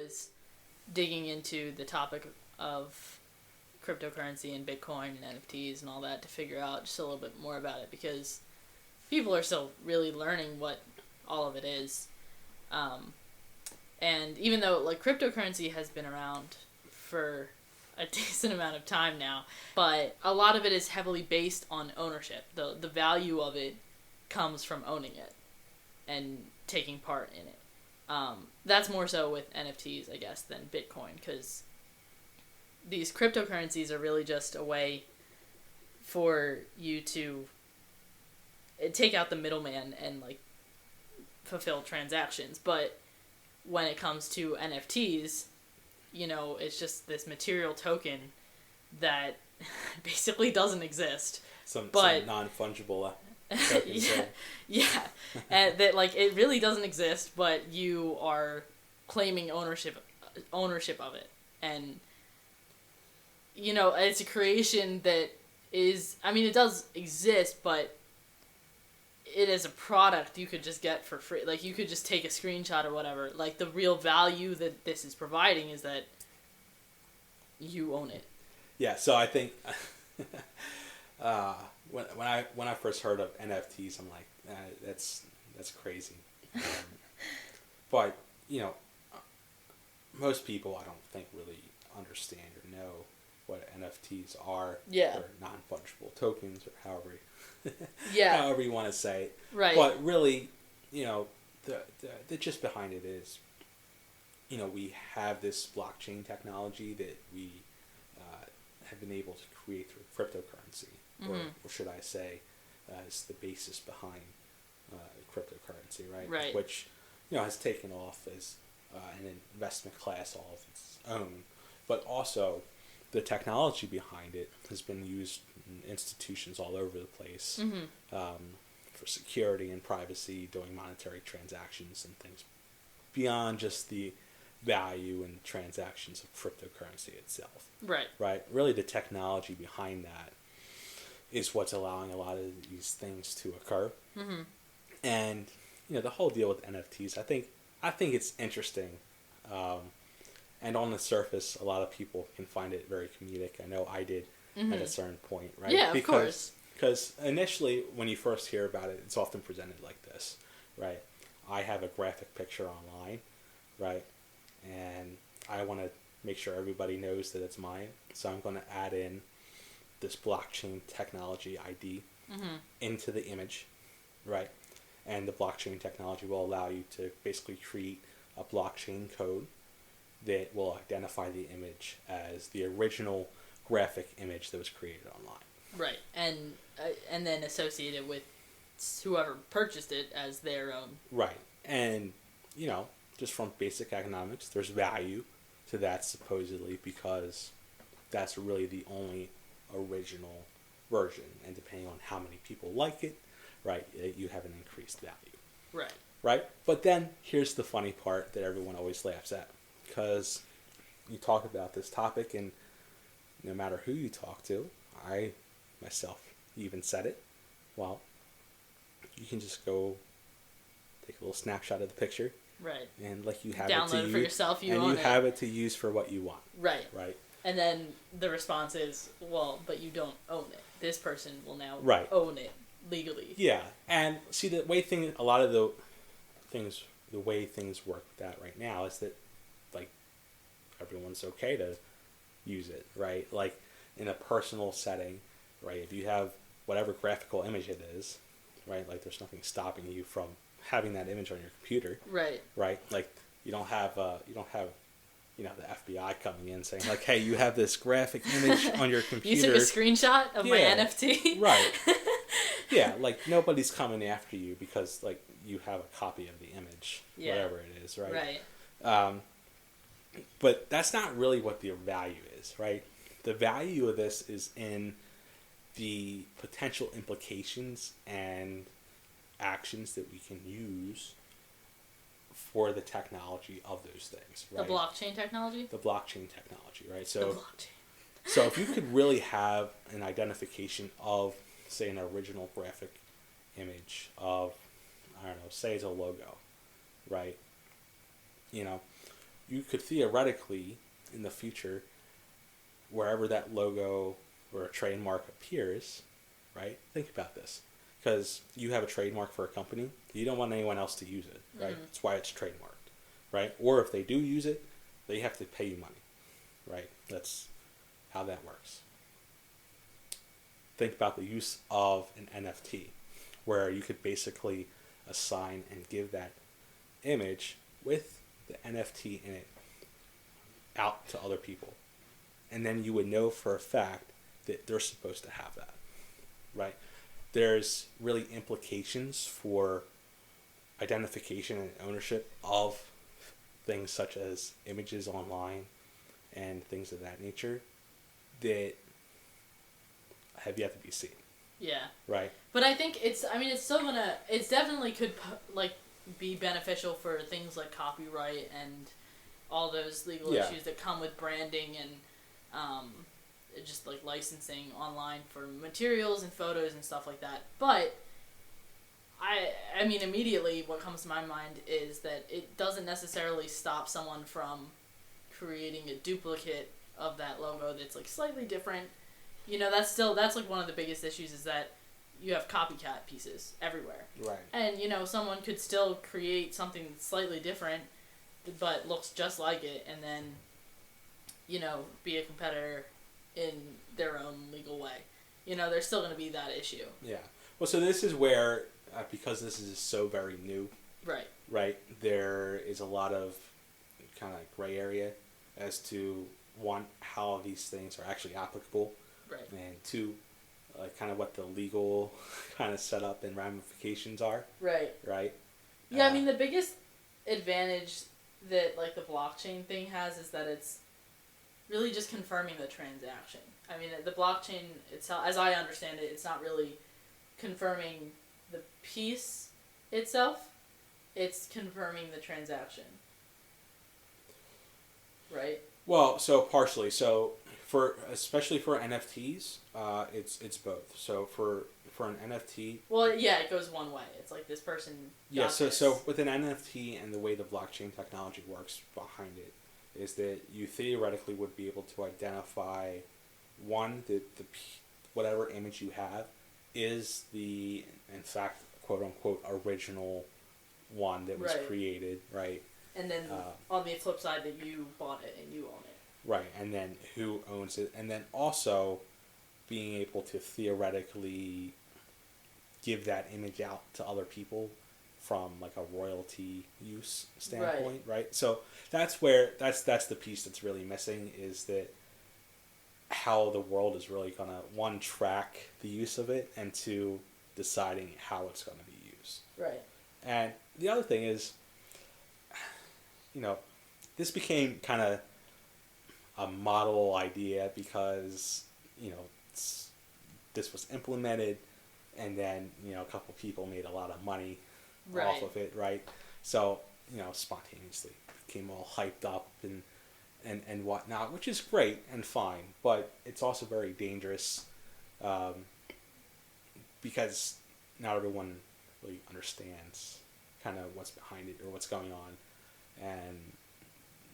was digging into the topic of cryptocurrency and Bitcoin and NFTs and all that to figure out just a little bit more about it, because people are still really learning what all of it is. And even though like cryptocurrency has been around for a decent amount of time now, but a lot of it is heavily based on ownership. The value of it comes from owning it and taking part in it. That's more so with NFTs, I guess, than Bitcoin, because these cryptocurrencies are really just a way for you to take out the middleman and like fulfill transactions. But when it comes to NFTs, you know, it's just this material token that basically doesn't exist. Some non-fungible tokens. Yeah. And that like it really doesn't exist, but you are claiming ownership of it. And you know, it's a creation that is, I mean, it does exist, but it is a product you could just get for free. Like, you could just take a screenshot or whatever. Like, the real value that this is providing is that you own it. Yeah, so I think when I first heard of NFTs, I'm like, that's crazy. But, you know, most people I don't think really understand or know what NFTs are. Yeah. Or non-fungible tokens, or however you want to say it. Right. But really, you know, the gist behind it is, you know, we have this blockchain technology that we have been able to create through cryptocurrency, or should I say, is the basis behind cryptocurrency, right? Right. Which, you know, has taken off as an investment class all of its own, but also the technology behind it has been used in institutions all over the place for security and privacy, doing monetary transactions and things beyond just the value and transactions of cryptocurrency itself. Right. Right. Really, the technology behind that is what's allowing a lot of these things to occur. Mm-hmm. And you know, the whole deal with NFTs, I think it's interesting. And on the surface, a lot of people can find it very comedic. I know I did at a certain point, right? Yeah, of course. Because initially, when you first hear about it, it's often presented like this, right? I have a graphic picture online, right? And I want to make sure everybody knows that it's mine. So I'm going to add in this blockchain technology ID into the image, right? And the blockchain technology will allow you to basically create a blockchain code that will identify the image as the original graphic image that was created online. Right, and then associate it with whoever purchased it as their own. Right, and you know, just from basic economics, there's value to that supposedly because that's really the only original version, and depending on how many people like it, right, you have an increased value. Right. Right, but then here's the funny part that everyone always laughs at. Because you talk about this topic, and no matter who you talk to, I myself even said it, well, you can just go take a little snapshot of the picture, right, and like you have download it to it for yourself, and you have it to use for what you want, right, right. And then the response is, well, but you don't own it. This person will now own it legally. Yeah, and see the way a lot of the way things work with that right now is that like everyone's okay to use it, right? Like in a personal setting, right? If you have whatever graphical image it is, right? Like there's nothing stopping you from having that image on your computer, right? Right? Like you don't have you know, the FBI coming in saying like, hey, you have this graphic image on your computer. You took a screenshot of my NFT, right? Yeah, like nobody's coming after you because like you have a copy of the image, whatever it is, right? Right. But that's not really what the value is, right? The value of this is in the potential implications and actions that we can use for the technology of those things, right? The blockchain technology? The blockchain technology, right? The blockchain. So if you could really have an identification of, say, an original graphic image of, I don't know, say it's a logo, right? You know, you could theoretically, in the future, wherever that logo or a trademark appears, right? Think about this. Because you have a trademark for a company, you don't want anyone else to use it, right? Mm-hmm. That's why it's trademarked, right? Or if they do use it, they have to pay you money, right? That's how that works. Think about the use of an NFT, where you could basically assign and give that image with the NFT in it out to other people. And then you would know for a fact that they're supposed to have that, right? There's really implications for identification and ownership of things such as images online and things of that nature that have yet to be seen. Yeah. Right. But I think it's still gonna, it's definitely could, like, be beneficial for things like copyright and all those legal issues that come with branding and, just like licensing online for materials and photos and stuff like that. But I mean, immediately what comes to my mind is that it doesn't necessarily stop someone from creating a duplicate of that logo that's like slightly different. You know, that's like one of the biggest issues is that you have copycat pieces everywhere. Right. And, you know, someone could still create something slightly different but looks just like it and then, you know, be a competitor in their own legal way. You know, there's still going to be that issue. Yeah. Well, so this is where, because this is so very new, Right. Right, there is a lot of kind of gray area as to, one, how these things are actually applicable. Right. And two, kind of what the legal kind of setup and ramifications are. Right. Right. Yeah, I mean, the biggest advantage that, like, the blockchain thing has is that it's really just confirming the transaction. I mean, the blockchain itself, as I understand it, it's not really confirming the piece itself. It's confirming the transaction. Right? Well, so partially. So especially for NFTs, it's both. So for an NFT. Well, yeah, it goes one way. It's like this person. Yeah. So with an NFT and the way the blockchain technology works behind it is that you theoretically would be able to identify, one, that the whatever image you have is the, in fact, quote unquote, original one that was created, right? And then on the flip side, that you bought it and you own it. Right, and then who owns it, and then also being able to theoretically give that image out to other people from like a royalty use standpoint, right? So that's where that's the piece that's really missing, is that how the world is really gonna, one, track the use of it, and two, deciding how it's gonna be used. Right. And the other thing is, you know, this became kind of a model idea because, you know, this was implemented, and then, you know, a couple people made a lot of money off of it, right? So, you know, spontaneously became all hyped up and whatnot, which is great and fine, but it's also very dangerous because not everyone really understands kind of what's behind it or what's going on, and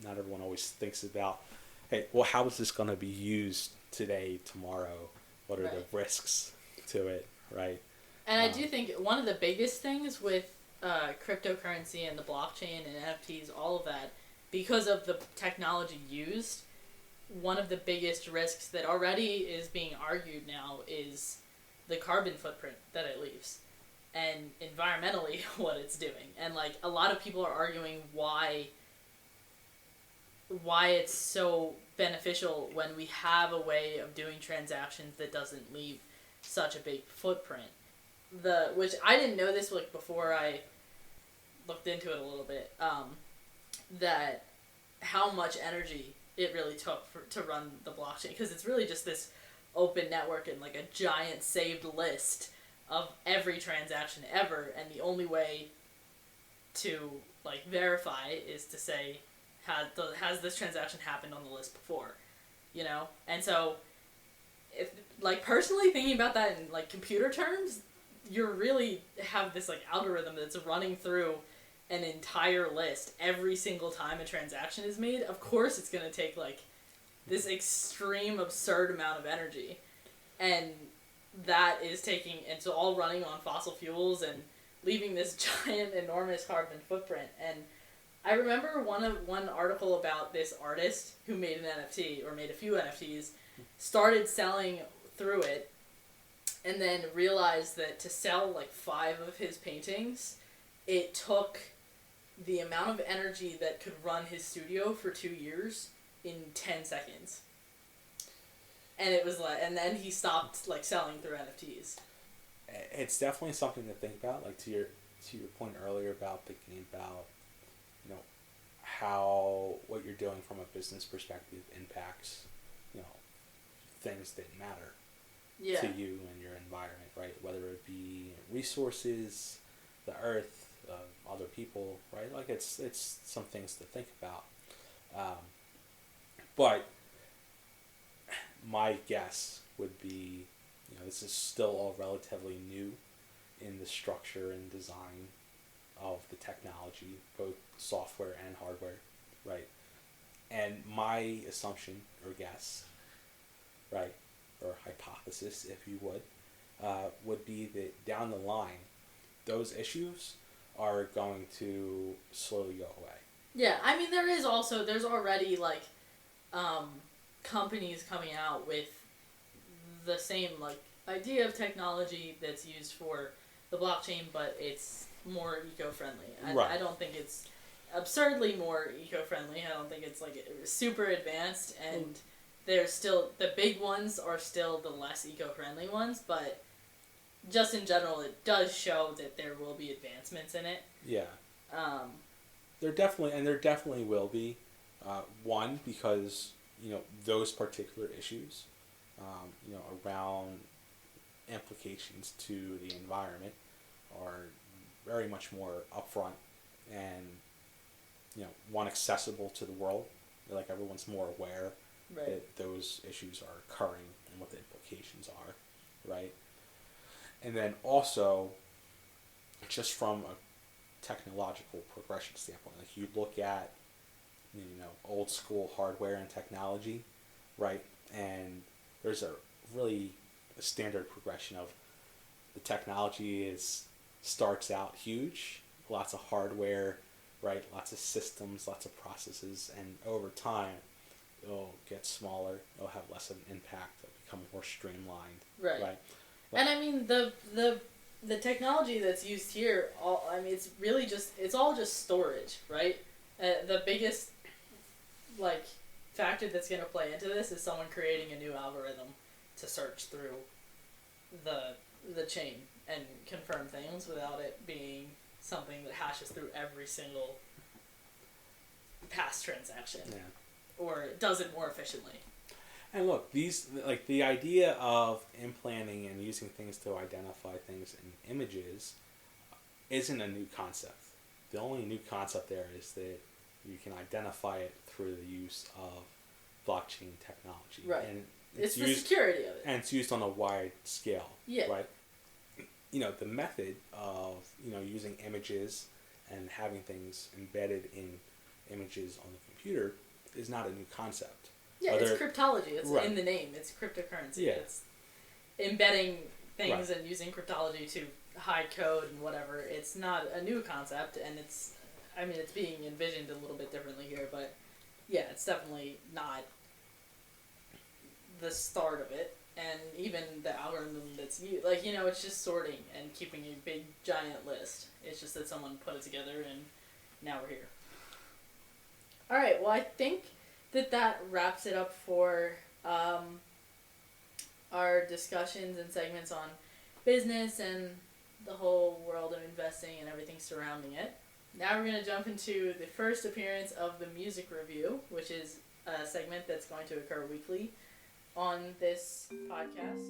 not everyone always thinks about, hey, well, how is this going to be used today, tomorrow? What are the risks to it, right? And I do think one of the biggest things with cryptocurrency and the blockchain and NFTs, all of that, because of the technology used, one of the biggest risks that already is being argued now is the carbon footprint that it leaves, and environmentally what it's doing. And like a lot of people are arguing why it's so beneficial when we have a way of doing transactions that doesn't leave such a big footprint. Which I didn't know this like before I looked into it a little bit, that how much energy it really took to run the blockchain, because it's really just this open network and like a giant saved list of every transaction ever, and the only way to like verify is to say, has this transaction happened on the list before, you know? And so, if like personally thinking about that in like computer terms, you really have this like algorithm that's running through an entire list every single time a transaction is made, of course it's going to take like this extreme absurd amount of energy. And that is taking, it's all running on fossil fuels and leaving this giant, enormous carbon footprint. And I remember one article about this artist who made an NFT, or made a few NFTs, started selling through it, and then realized that to sell like 5 of his paintings, it took the amount of energy that could run his studio for 2 years in 10 seconds. And it was like, and then he stopped like selling through NFTs. It's definitely something to think about. Like to your point earlier about thinking about, you know, how what you're doing from a business perspective impacts, you know, things that matter to you and your environment, right? Whether it be resources, the earth, other people, right? Like it's some things to think about. But my guess would be, you know, this is still all relatively new in the structure and design of the technology, both software and hardware, right? And my assumption or guess, right, or hypothesis, if you would be that down the line, those issues are going to slowly go away. Yeah, I mean, there's already like companies coming out with the same like idea of technology that's used for the blockchain, but it's more eco-friendly. Right. I don't think it's absurdly more eco-friendly. I don't think it's like super advanced, and there's still, the big ones are still the less eco-friendly ones, but just in general, it does show that there will be advancements in it. Yeah. There definitely will be. One, because, you know, those particular issues, you know, around implications to the environment are very much more upfront and, you know, one, accessible to the world. Like, everyone's more aware that those issues are occurring and what the implications are, right? And then also, just from a technological progression standpoint, like you look at, you know, old school hardware and technology, right? And there's a really a standard progression of the technology starts out huge, lots of hardware, right? Lots of systems, lots of processes, and over time, it'll get smaller. It'll have less of an impact. It'll become more streamlined, right? And I mean the technology that's used here, it's really just, it's all just storage, right? The biggest like factor that's going to play into this is someone creating a new algorithm to search through the chain and confirm things without it being something that hashes through every single past transaction, or does it more efficiently. And look, these, like, the idea of implanting and using things to identify things in images isn't a new concept. The only new concept there is that you can identify it through the use of blockchain technology. Right. And it's the security of it. And it's used on a wide scale. Yeah. Right? You know, the method of, you know, using images and having things embedded in images on the computer is not a new concept. Yeah, it's cryptology. It's in the name. It's cryptocurrency. Yeah. It's embedding things and using cryptology to hide code and whatever. It's not a new concept, and it's being envisioned a little bit differently here, but yeah, it's definitely not the start of it. And even the algorithm that's used, like, you know, it's just sorting and keeping a big giant list. It's just that someone put it together, and now we're here. All right. Well, I think that wraps it up for our discussions and segments on business and the whole world of investing and everything surrounding it. Now we're going to jump into the first appearance of the music review, which is a segment that's going to occur weekly on this podcast.